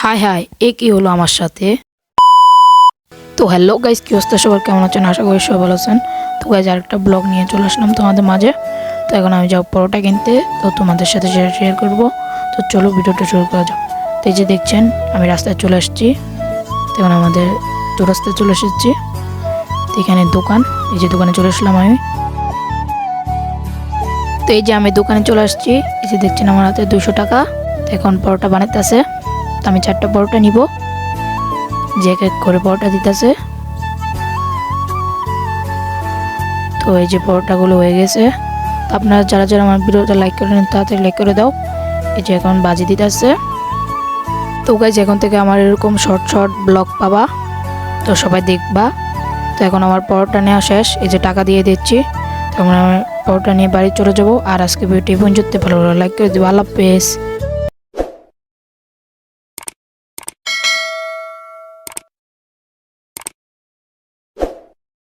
হায় হায় এ কি হলো আমার সাথে। তো হ্যালো গাইস, কি অবস্থা সবার, কেমন আছেন? আশা করি সবাই ভালো আছেন। তো গাইস আরেকটা ব্লগ নিয়ে চলে আসলাম তোমাদের মাঝে। তো এখন আমি যাও পরোটা কিনতে, তো তোমাদের সাথে শেয়ার করবো। তো চলো ভিডিওটা শুরু করা যাক। তো এই যে দেখছেন আমি রাস্তায় চলে আসছি। তো এখন আমাদের রাস্তায় চলে এসেছি। তো এখানে দোকান, এই যে দোকানে চলে আসলাম আমি। তো এই যে আমি দোকানে চলে আসছি, এই যে দেখছেন আমার হাতে 200 টাকা। তো এখন পরোটা বানাতে আছে। তো আমি 4টা পরোটা নিব, যে এক এক করে পরোটা দিতেছে। তো এই যে পরোটাগুলো হয়ে গেছে। তো আপনারা যারা যারা আমার ভিডিওটা লাইক করে নেন তাড়াতাড়ি লাইক করে দাও। এই যে এখন বাজি দিতেছে। তো গাইজ এখন থেকে আমার এরকম শর্ট শর্ট ব্লগ পাবা, তো সবাই দেখবা। তো এখন আমার পরোটা নেওয়া শেষ, এই যে টাকা দিয়ে দিচ্ছি। তখন আমি পরোটা নিয়ে বাড়ি চলে যাবো। আর আজকে ভিডিওটি পর্যন্ত ভালো লাইক করে দেবো। আল্লাহ হাফেজ।